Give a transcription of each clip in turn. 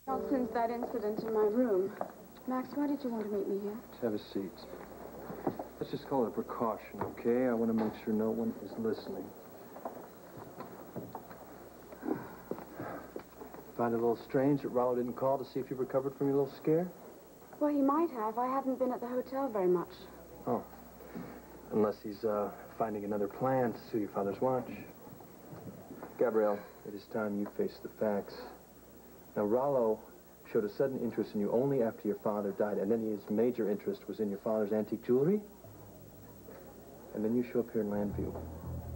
Well, since that incident in my room. Max, why did you want to meet me here? Have a seat. Let's just call it a precaution, okay? I want to make sure no one is listening. Find it a little strange that Rollo didn't call to see if you recovered from your little scare? Well, he might have. I haven't been at the hotel very much. Oh. Unless he's, finding another plan to steal your father's watch. Gabrielle, it is time you face the facts. Now, Rollo showed a sudden interest in you only after your father died, and then his major interest was in your father's antique jewelry. And then you show up here in Landview.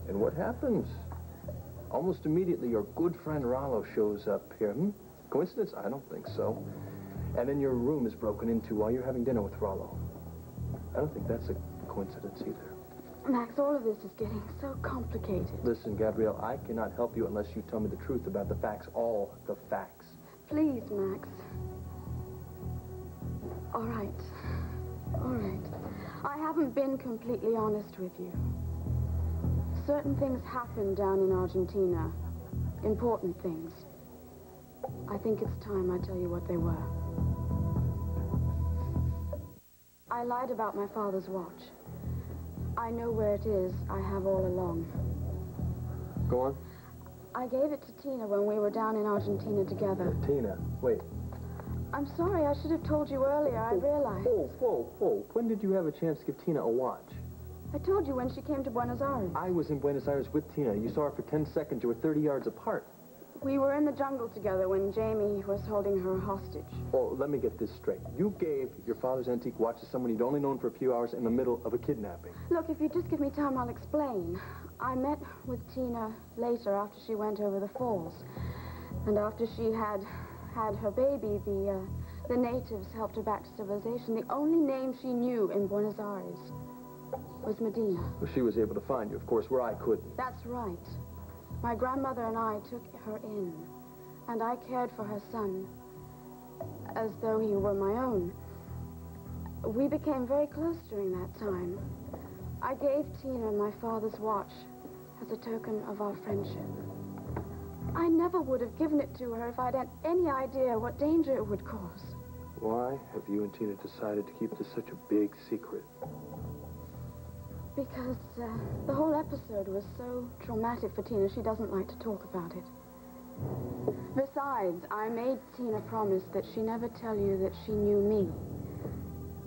And what happens? Almost immediately, your good friend Rollo shows up here. Coincidence? I don't think so. And then your room is broken into while you're having dinner with Rollo. I don't think that's a coincidence either. Max, all of this is getting so complicated. Listen, Gabrielle, I cannot help you unless you tell me the truth about the facts, all the facts. Please, Max. All right. All right. I haven't been completely honest with you. Certain things happened down in Argentina. Important things. I think it's time I tell you what they were. I lied about my father's watch. I know where it is. I have all along. Go on. I gave it to Tina when we were down in Argentina together. Tina, wait. I'm sorry. I should have told you earlier. I realized. Whoa. When did you have a chance to give Tina a watch? I told you when she came to Buenos Aires. I was in Buenos Aires with Tina. You saw her for 10 seconds. You were 30 yards apart. We were in the jungle together when Jamie was holding her hostage. Oh, let me get this straight. You gave your father's antique watch to someone you'd only known for a few hours in the middle of a kidnapping. Look, if you just give me time, I'll explain. I met with Tina later after she went over the falls. And after she had her baby, the natives helped her back to civilization. The only name she knew in Buenos Aires was Medina. Well, she was able to find you, of course, where I couldn't. That's right. My grandmother and I took her in, and I cared for her son as though he were my own. We became very close during that time. I gave Tina my father's watch as a token of our friendship. I never would have given it to her if I'd had any idea what danger it would cause. Why have you and Tina decided to keep this such a big secret? Because the whole episode was so traumatic for Tina, she doesn't like to talk about it. Besides, I made Tina promise that she never tell you that she knew me.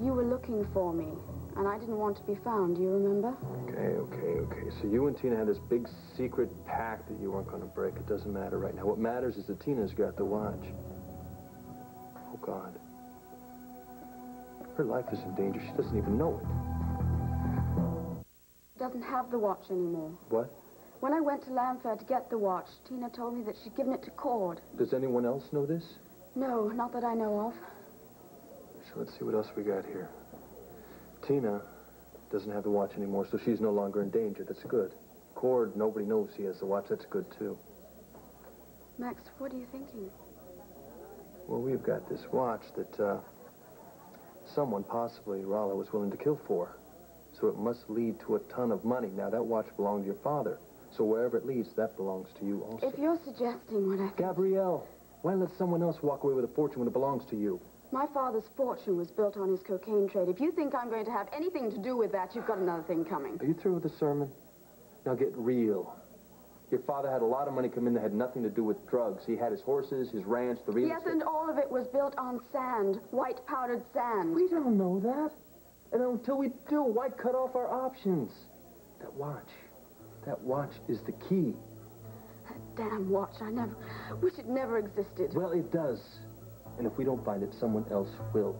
You were looking for me, and I didn't want to be found, do you remember? Okay. So you and Tina had this big secret pact that you weren't going to break. It doesn't matter right now. What matters is that Tina's got the watch. Oh, God. Her life is in danger. She doesn't even know it. Doesn't have the watch anymore. What? When I went to Lamfair to get the watch, Tina told me that she'd given it to Cord. Does anyone else know this? No, not that I know of. So let's see what else we got here. Tina doesn't have the watch anymore, so she's no longer in danger. That's good. Cord, nobody knows he has the watch. That's good, too. Max, what are you thinking? Well, we've got this watch that, someone, possibly Rollo, was willing to kill for. So it must lead to a ton of money. Now, that watch belonged to your father. So wherever it leads, that belongs to you also. If you're suggesting what I think... Gabrielle, why let someone else walk away with a fortune when it belongs to you? My father's fortune was built on his cocaine trade. If you think I'm going to have anything to do with that, you've got another thing coming. Are you through with the sermon? Now get real. Your father had a lot of money come in that had nothing to do with drugs. He had his horses, his ranch, the real estate. Yes, and all of it was built on sand, white powdered sand. We don't know that. And until we do, why cut off our options? That watch is the key. That damn watch, I wish it never existed. Well, it does. And if we don't find it, someone else will.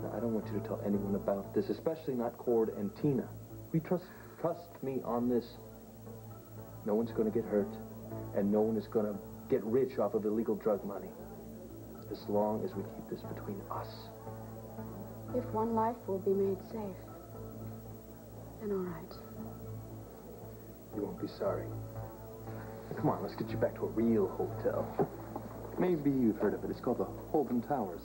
Now, I don't want you to tell anyone about this, especially not Cord and Tina. We trust me on this. No one's going to get hurt, and no one is going to get rich off of illegal drug money. As long as we keep this between us. If one life will be made safe, then all right. You won't be sorry. Come on, let's get you back to a real hotel. Maybe you've heard of it. It's called the Holden Towers.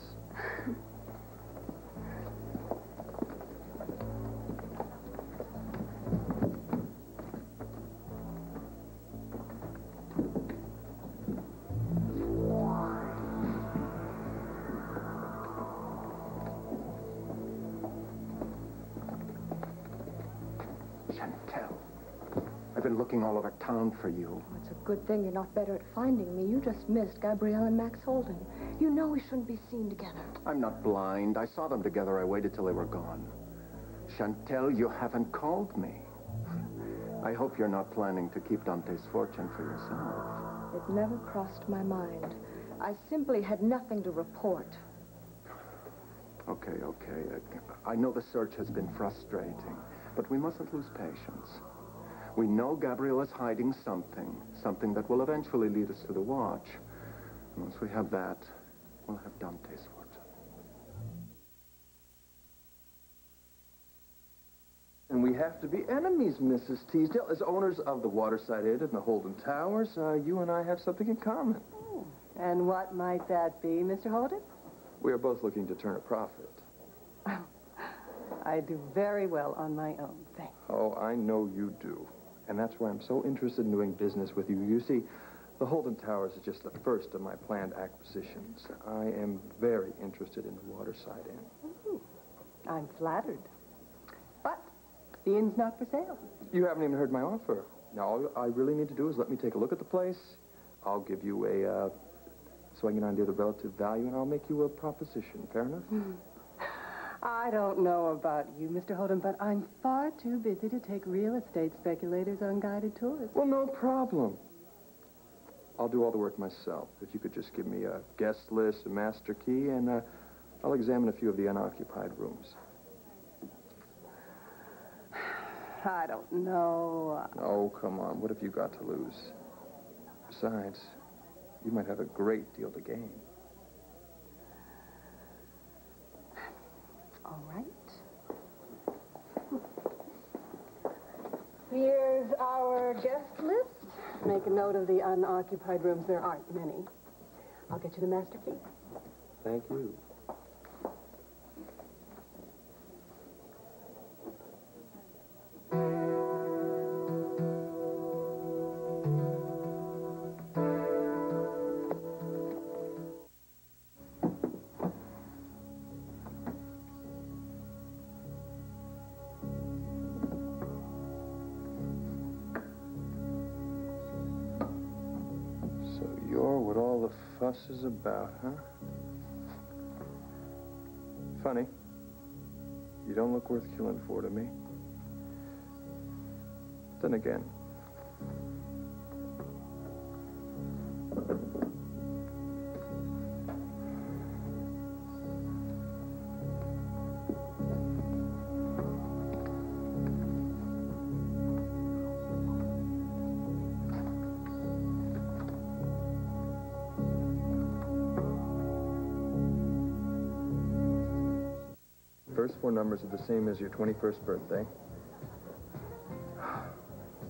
Chantel, I've been looking all over town for you. Oh, it's a good thing you're not better at finding me. You just missed Gabrielle and Max Holden. You know we shouldn't be seen together. I'm not blind. I saw them together. I waited till they were gone. Chantel, you haven't called me. I hope you're not planning to keep Dante's fortune for yourself. It never crossed my mind. I simply had nothing to report. Okay. I know the search has been frustrating, but we mustn't lose patience. We know Gabrielle is hiding something that will eventually lead us to the watch. And once we have that, we'll have Dante's fortune. And we have to be enemies, Mrs. Teasdale. As owners of the Waterside Inn and the Holden Towers, you and I have something in common. Oh, and what might that be, Mr. Holden? We are both looking to turn a profit. I do very well on my own, thank you. Oh, I know you do. And that's why I'm so interested in doing business with you. You see, the Holden Towers is just the first of my planned acquisitions. I am very interested in the Waterside Inn. Ooh, I'm flattered. But the inn's not for sale. You haven't even heard my offer. Now, all I really need to do is let me take a look at the place. I'll give you a, so I can get an idea of the relative value, and I'll make you a proposition. Fair enough? I don't know about you, Mr. Holden, but I'm far too busy to take real estate speculators on guided tours. Well, no problem. I'll do all the work myself. If you could just give me a guest list, a master key, and I'll examine a few of the unoccupied rooms. I don't know. Oh, come on. What have you got to lose? Besides, you might have a great deal to gain. All right. Here's our guest list. Make a note of the unoccupied rooms. There aren't many. I'll get you the master key. Thank you. You're what all the fuss is about, huh? Funny. You don't look worth killing for to me. Then again. First four numbers are the same as your 21st birthday.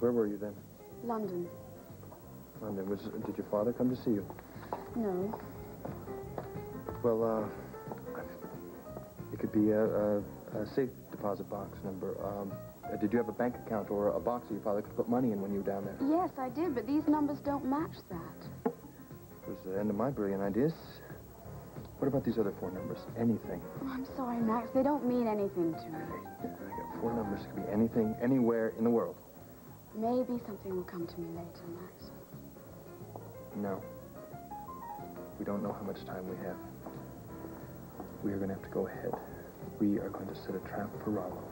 Where were you then? London. London. Did your father come to see you? No. Well, it could be a safe deposit box number. Did you have a bank account or a box that your father could put money in when you were down there? Yes, I did, but these numbers don't match that. It was the end of my brilliant ideas. What about these other four numbers? Anything. Oh, I'm sorry, Max. They don't mean anything to me. I got four numbers. It could be anything, anywhere in the world. Maybe something will come to me later, Max. No. We don't know how much time we have. We are going to have to go ahead. We are going to set a trap for Rollo.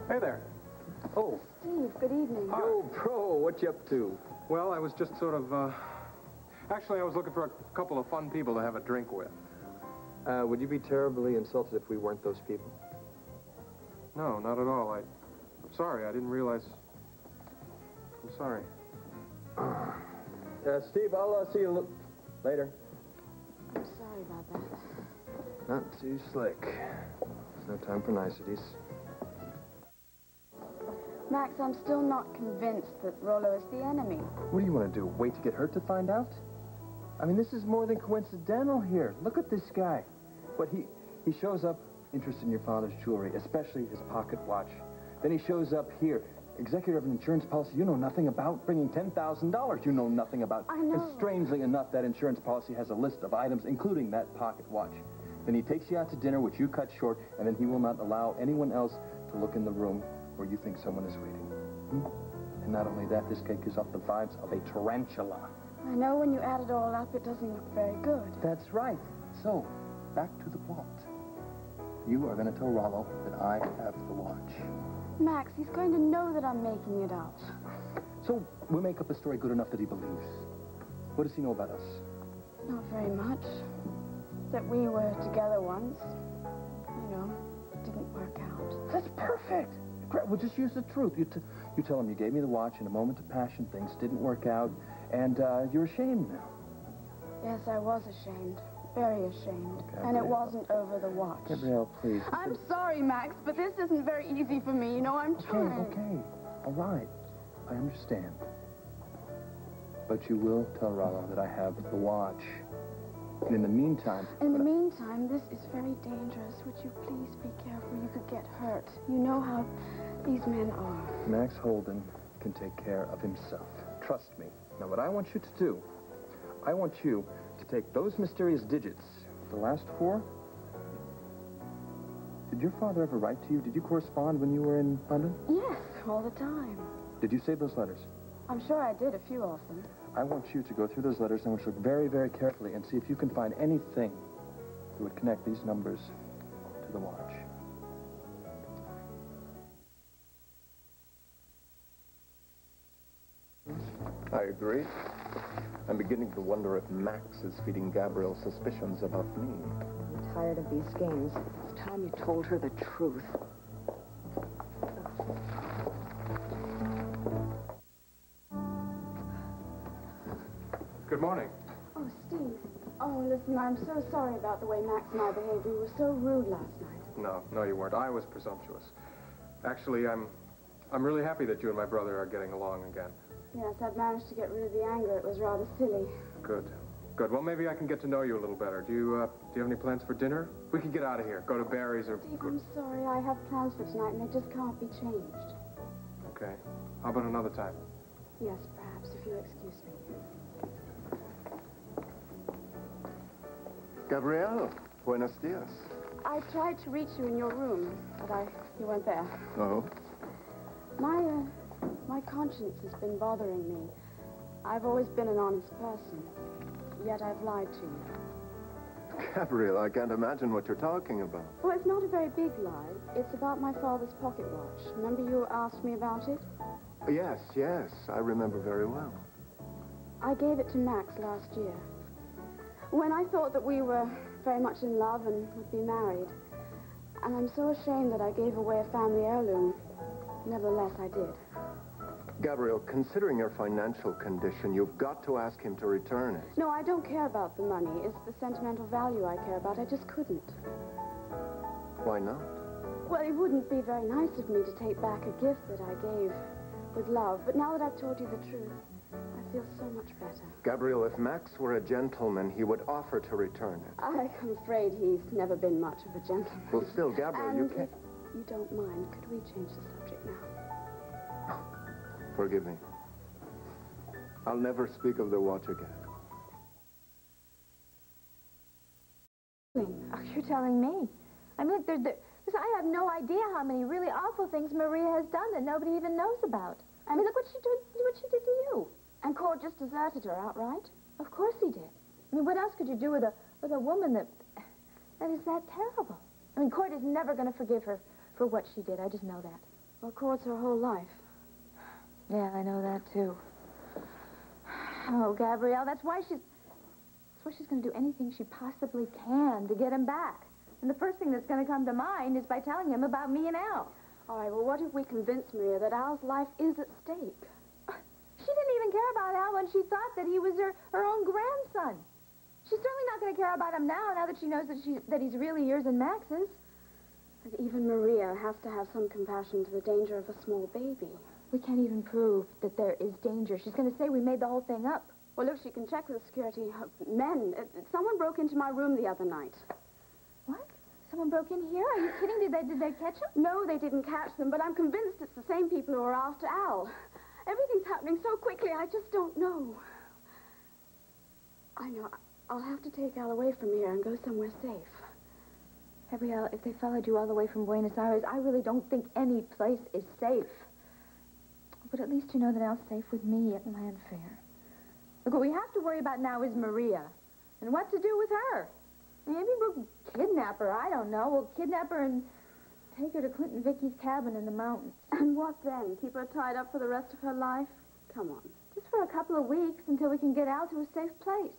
Hey there. Oh. Steve, good evening. Yo, bro, what you up to? Well, I was just sort of, actually, I was looking for a couple of fun people to have a drink with. Would you be terribly insulted if we weren't those people? No, not at all. I'm sorry. I didn't realize. I'm sorry. Steve, I'll see you later. I'm sorry about that. Not too slick. No time for niceties. Max, I'm still not convinced that Rollo is the enemy. What do you want to do? Wait to get hurt to find out? I mean, this is more than coincidental here. Look at this guy. But he shows up interested in your father's jewelry, especially his pocket watch. Then he shows up here, executor of an insurance policy you know nothing about, bringing $10,000 you know nothing about. I know. And strangely enough, that insurance policy has a list of items, including that pocket watch. Then he takes you out to dinner, which you cut short, and then he will not allow anyone else to look in the room where you think someone is waiting. And not only that, this cake gives off the vibes of a tarantula. I know when you add it all up, it doesn't look very good. That's right. So, back to the plot. You are going to tell Rollo that I have the watch. Max, he's going to know that I'm making it up. So, we'll make up a story good enough that he believes. What does he know about us? Not very much. That we were together once. You know, didn't work out. That's perfect. Great. We'll just use the truth. You tell him you gave me the watch in a moment of passion, things didn't work out, and you're ashamed now. Yes, I was ashamed. Very ashamed. Gabrielle. And it wasn't over the watch. Gabrielle, please. I'm sorry, Max, but this isn't very easy for me. You know, I'm trying. Okay. All right. I understand. But you will tell Rollo that I have the watch. And in the meantime... In the meantime, this is very dangerous. Would you please be careful? You could get hurt. You know how these men are. Max Holden can take care of himself. Trust me. Now, what I want you to do, I want you to take those mysterious digits, the last 4. Did your father ever write to you? Did you correspond when you were in London? Yes, all the time. Did you save those letters? I'm sure I did, a few of them. I want you to go through those letters and I want you to look very, very carefully and see if you can find anything that would connect these numbers to the watch. I agree. I'm beginning to wonder if Max is feeding Gabrielle suspicions about me. I'm tired of these games. It's time you told her the truth. Good morning. Oh, Steve. Oh, listen, I'm so sorry about the way Max and I behaved. We were so rude last night. No, you weren't. I was presumptuous. Actually, I'm really happy that you and my brother are getting along again. Yes, I've managed to get rid of the anger. It was rather silly. Good. Well, maybe I can get to know you a little better. Do you have any plans for dinner? We could get out of here. Go to Barry's or... Steve, I'm sorry. I have plans for tonight, and they just can't be changed. Okay. How about another time? Yes, perhaps, if you'll excuse me. Gabrielle, buenos dias. I tried to reach you in your room, but you weren't there. Oh? My conscience has been bothering me. I've always been an honest person, yet I've lied to you. Gabrielle, I can't imagine what you're talking about. Well, it's not a very big lie. It's about my father's pocket watch. Remember you asked me about it? Yes, I remember very well. I gave it to Max last year. When I thought that we were very much in love and would be married. And I'm so ashamed that I gave away a family heirloom. Nevertheless, I did. Gabrielle, considering your financial condition, you've got to ask him to return it. No, I don't care about the money. It's the sentimental value I care about. I just couldn't. Why not? Well, it wouldn't be very nice of me to take back a gift that I gave with love. But now that I've told you the truth, I feel so much better. Gabrielle, if Max were a gentleman, he would offer to return it. I'm afraid he's never been much of a gentleman. Well, still, Gabrielle, you can't... If you don't mind, could we change the subject now? Forgive me. I'll never speak of the watch again. Oh, you're telling me. I mean, listen, I have no idea how many really awful things Maria has done that nobody even knows about. I mean, look what she did to you. And Cord just deserted her outright? Of course he did. I mean, what else could you do with a woman that is that terrible? I mean, Cord is never going to forgive her for what she did. I just know that. Well, Cord's her whole life. Yeah, I know that, too. Oh, Gabrielle, that's why she's going to do anything she possibly can to get him back. And the first thing that's going to come to mind is by telling him about me and Al. All right, well, what if we convince Maria that Al's life is at stake? She didn't even care about Al when she thought that he was her own grandson. She's certainly not going to care about him now that she knows that he's really yours and Max's. But even Maria has to have some compassion to the danger of a small baby. We can't even prove that there is danger. She's going to say we made the whole thing up. Well, look, she can check with the security men. Someone broke into my room the other night. What? Someone broke in here? Are you kidding? Did they catch him? No, they didn't catch them, but I'm convinced it's the same people who are after Al. Everything's happening so quickly, I just don't know. I know. I'll have to take Al away from here and go somewhere safe. Gabrielle, if they followed you all the way from Buenos Aires, I really don't think any place is safe. But at least you know that Al's safe with me at Landfair. Look, what we have to worry about now is Maria. And what to do with her. Maybe we'll kidnap her, I don't know. We'll kidnap her and take her to Clint and Vicky's cabin in the mountains. And what then? Keep her tied up for the rest of her life? Come on. Just for a couple of weeks until we can get Al to a safe place.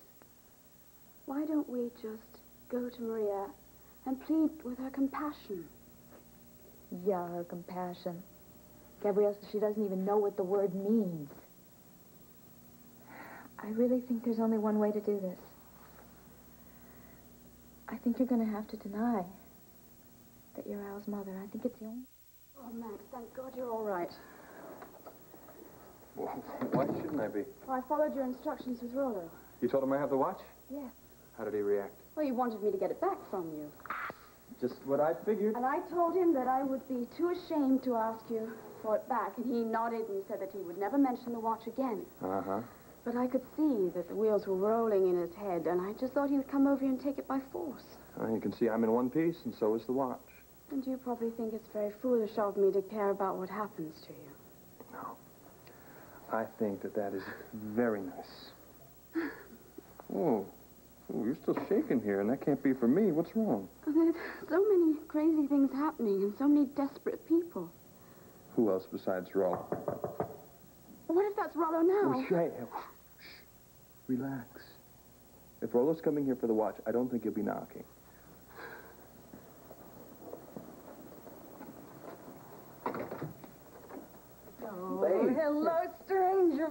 Why don't we just go to Maria and plead with her compassion? Yeah, her compassion. Gabrielle says she doesn't even know what the word means. I really think there's only one way to do this. I think you're going to have to deny that you're Al's mother. I think it's the only... Oh, Max, thank God you're all right. Well, why shouldn't I be? Well, I followed your instructions with Rollo. You told him I have the watch? Yes. How did he react? Well, he wanted me to get it back from you. Just what I figured. And I told him that I would be too ashamed to ask you for it back. And he nodded and said that he would never mention the watch again. Uh-huh. But I could see that the wheels were rolling in his head, and I just thought he would come over here and take it by force. Well, you can see I'm in one piece, and so is the watch. And you probably think it's very foolish of me to care about what happens to you. No. I think that is very nice. Oh, you're still shaking here, and that can't be for me. What's wrong? There's so many crazy things happening, and so many desperate people. Who else besides Rollo? What if that's Rollo now? Shh. Relax. If Rollo's coming here for the watch, I don't think he'll be knocking. Oh, hello, stranger.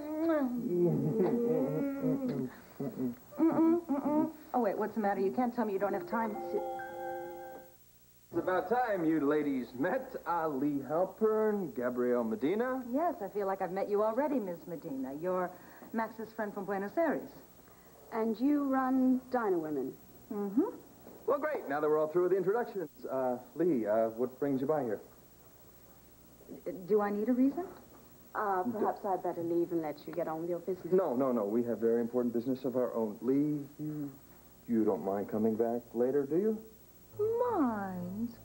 Oh, wait, what's the matter? You can't tell me you don't have time to... It's about time you ladies met. Ali Halpern, Gabrielle Medina. Yes, I feel like I've met you already, Miss Medina. You're Max's friend from Buenos Aires. And you run Diner Women. Mm-hmm. Well, great. Now that we're all through with the introductions, Lee, what brings you by here? Do I need a reason? Perhaps I'd better leave and let you get on with your business. No. We have very important business of our own. Lee, you don't mind coming back later, do you? Mind?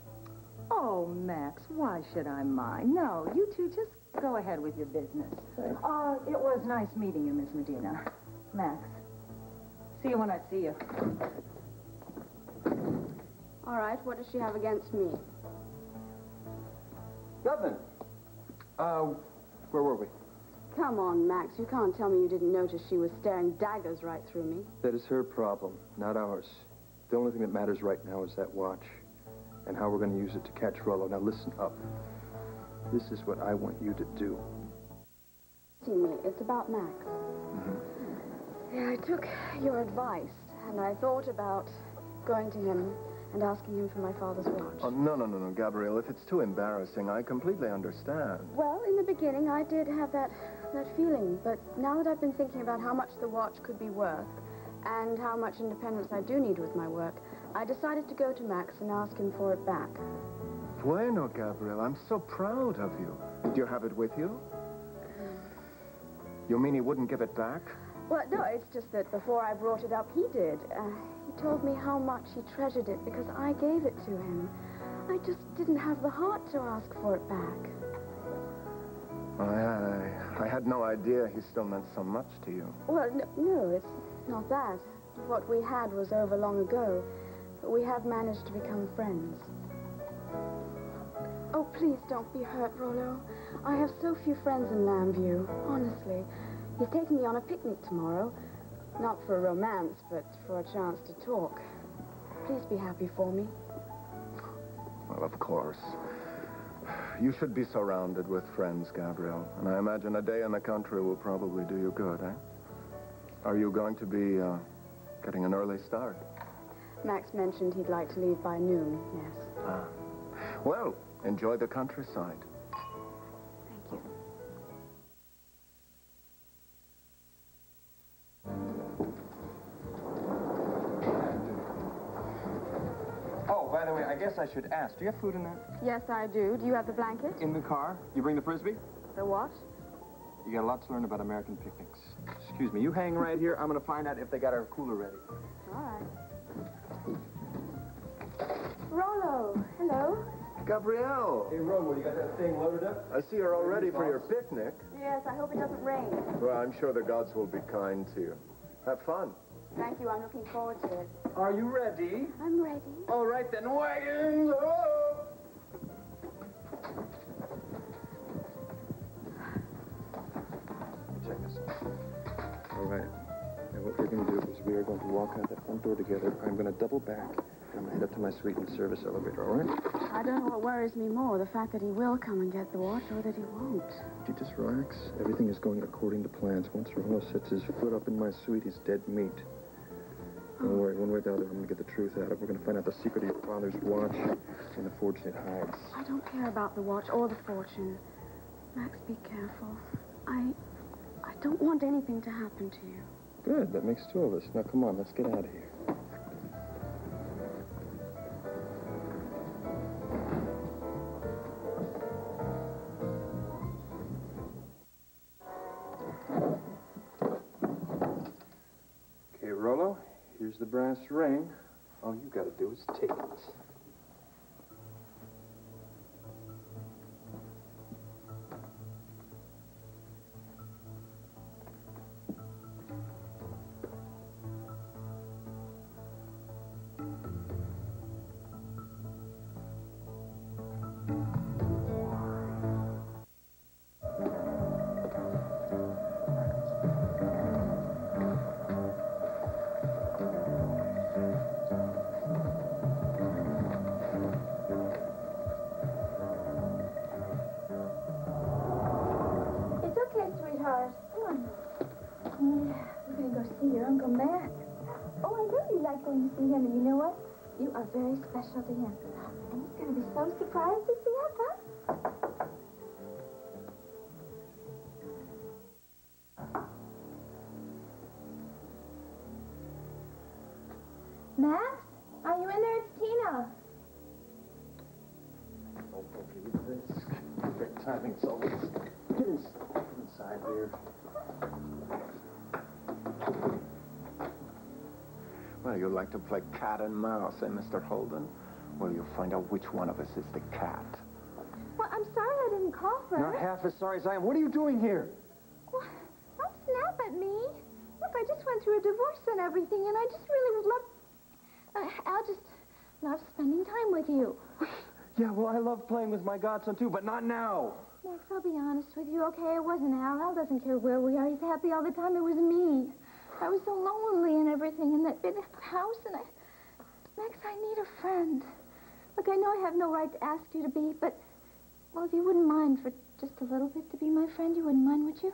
Oh, Max, why should I mind? No, you two just go ahead with your business. Thanks. It was nice meeting you, Miss Medina. Max, see you when I see you. All right, what does she have against me? Nothing. Where were we? Come on, Max, you can't tell me you didn't notice she was staring daggers right through me. That is her problem, not ours. The only thing that matters right now is that watch and how we're going to use it to catch Rollo. Now, listen up. This is what I want you to do. See me, it's about Max. Yeah, I took your advice, and I thought about going to him and asking him for my father's watch. Oh, no, Gabrielle. If it's too embarrassing, I completely understand. Well, in the beginning, I did have that feeling, but now that I've been thinking about how much the watch could be worth and how much independence I do need with my work, I decided to go to Max and ask him for it back. Bueno, Gabrielle, I'm so proud of you. Do you have it with you? You mean he wouldn't give it back? Well, no, it's just that before I brought it up, he did. He told me how much he treasured it because I gave it to him. I just didn't have the heart to ask for it back. I had no idea he still meant so much to you. Well, no, it's not that. What we had was over long ago, but we have managed to become friends. Oh, please don't be hurt, Rollo. I have so few friends in Lambview, honestly. He's taking me on a picnic tomorrow. Not for a romance, but for a chance to talk. Please be happy for me. Well, of course. You should be surrounded with friends, Gabrielle. And I imagine a day in the country will probably do you good, eh? Are you going to be, getting an early start? Max mentioned he'd like to leave by noon, yes. Well, enjoy the countryside. Thank you. Oh, by the way, I guess I should ask. Do you have food in there? Yes, I do. Do you have the blanket? In the car? You bring the Frisbee? The what? You got a lot to learn about American picnics. Excuse me, you hang right here. I'm going to find out if they got our cooler ready. All right. Rollo, hello. Gabrielle! Hey, Romo, you got that thing loaded up? I see you're all ready for your picnic. Yes, I hope it doesn't rain. Well, I'm sure the gods will be kind to you. Have fun. Thank you, I'm looking forward to it. Are you ready? I'm ready. All right, then, wagons up! Check this out. All right. Now, what we're going to do is we are going to walk out that front door together. I'm going to double back. I'm going to head up to my suite in the service elevator, all right? I don't know what worries me more, the fact that he will come and get the watch or that he won't. You just relax. Everything is going according to plans. Once Rollo sets his foot up in my suite, he's dead meat. Don't worry, one way or the other, I'm going to get the truth out of it. We're going to find out the secret of your father's watch and the fortune it hides. I don't care about the watch or the fortune. Max, be careful. I don't want anything to happen to you. Good, that makes two of us. Now, come on, let's get out of here. Okay, Rollo, here's the brass ring. All you gotta do is take it. It's okay, sweetheart. Come on. Yeah, we're going to go see your Uncle Max. Oh, I know you like going to see him, and you know what? You are very special to him. And he's going to be so surprised to see us, huh? Max? Are you in there? It's Tina. Oh, okay, this. Perfect timing, it's always. Get inside there. Well, you like to play cat and mouse, eh, Mr. Holden? Well, you'll find out which one of us is the cat. Well, I'm sorry I didn't call first. Not half as sorry as I am. What are you doing here? Well, don't snap at me. Look, I just went through a divorce and everything, and I just really would love... Al just loves spending time with you. Yeah, well, I love playing with my godson, too, but not now. Max, I'll be honest with you, okay? It wasn't Al. Al doesn't care where we are. He's happy all the time. It was me. I was so lonely and everything in that big house, and Max, I need a friend. Look, I know I have no right to ask you to be, but... Well, if you wouldn't mind for just a little bit to be my friend, you wouldn't mind, would you?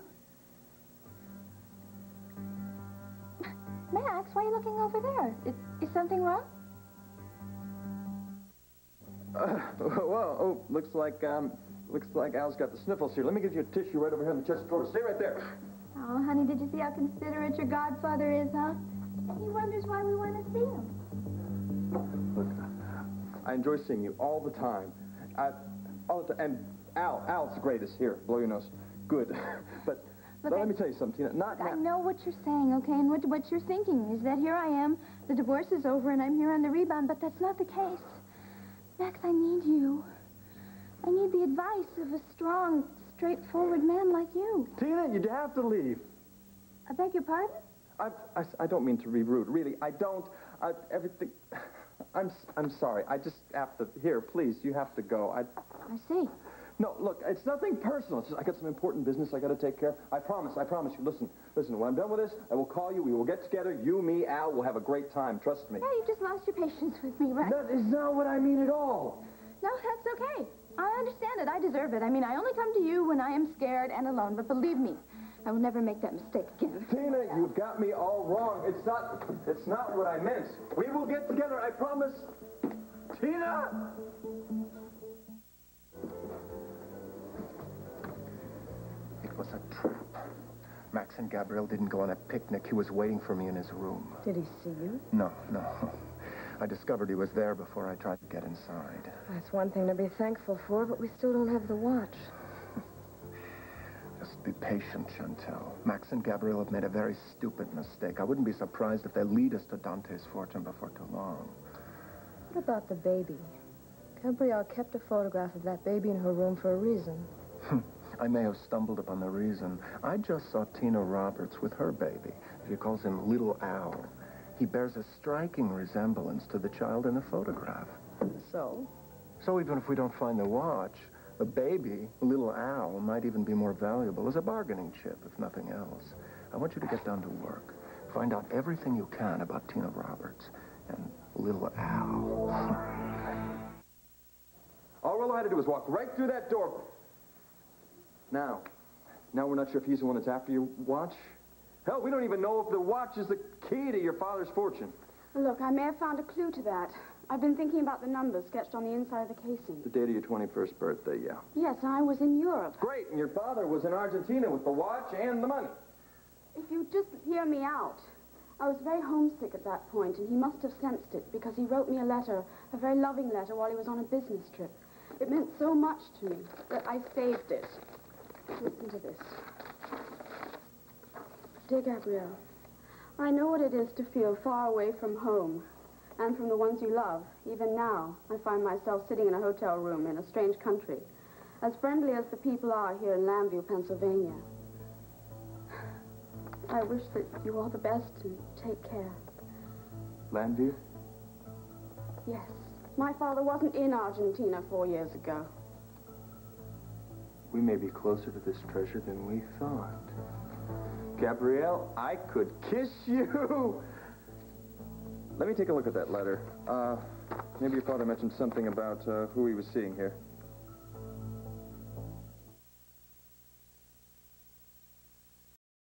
Max, why are you looking over there? Is something wrong? Well, looks like Al's got the sniffles here. Let me get you a tissue right over here on the chest drawer. Stay right there. Oh, honey, did you see how considerate your godfather is, huh? He wonders why we want to see him. Look, I enjoy seeing you all the time. And Al's the greatest. Here, blow your nose. Good. But let me tell you something, Tina. I know what you're saying, okay? And what you're thinking is that here I am, the divorce is over, and I'm here on the rebound, but that's not the case. Max, I need you. I need the advice of a strong, straightforward man like you. Tina, you'd have to leave. I beg your pardon? I don't mean to be rude. Really, I don't. Everything... I'm sorry. I just have to... Here, please, you have to go. I see. No, look, it's nothing personal. It's just I got some important business I got to take care of. I promise you. Listen, when I'm done with this, I will call you. We will get together. You, me, Al, we'll have a great time. Trust me. Yeah, you've just lost your patience with me, right? That is not what I mean at all. No, that's okay. I understand it. I deserve it. I mean, I only come to you when I am scared and alone, but believe me, I will never make that mistake again. Tina, you've got me all wrong. It's not what I meant. We will get together, I promise. Tina! It was a trap. Max and Gabrielle didn't go on a picnic. He was waiting for me in his room. Did he see you? No. I discovered he was there before I tried to get inside. That's one thing to be thankful for, but we still don't have the watch. Just be patient, Chantel. Max and Gabrielle have made a very stupid mistake. I wouldn't be surprised if they lead us to Dante's fortune before too long. What about the baby? Gabrielle kept a photograph of that baby in her room for a reason. I may have stumbled upon the reason. I just saw Tina Roberts with her baby. She calls him Little Al. He bears a striking resemblance to the child in the photograph. So? So even if we don't find the watch, the baby, Little Al, might even be more valuable as a bargaining chip, if nothing else. I want you to get down to work. Find out everything you can about Tina Roberts and Little Al. All Rollo had to do was walk right through that door. Now we're not sure if he's the one that's after your watch. Hell, we don't even know if the watch is the key to your father's fortune. Look, I may have found a clue to that. I've been thinking about the numbers sketched on the inside of the casing. The date of your 21st birthday, yeah. Yes, and I was in Europe. Great, and your father was in Argentina with the watch and the money. If you just hear me out. I was very homesick at that point, and he must have sensed it because he wrote me a letter, a very loving letter, while he was on a business trip. It meant so much to me that I saved it. Listen to this. Dear Gabrielle, I know what it is to feel far away from home and from the ones you love. Even now, I find myself sitting in a hotel room in a strange country, as friendly as the people are here in Lambview, Pennsylvania. I wish that you all the best and take care. Lambview? Yes. My father wasn't in Argentina 4 years ago. We may be closer to this treasure than we thought. Gabrielle, I could kiss you. Let me take a look at that letter. Maybe your father mentioned something about who he was seeing here.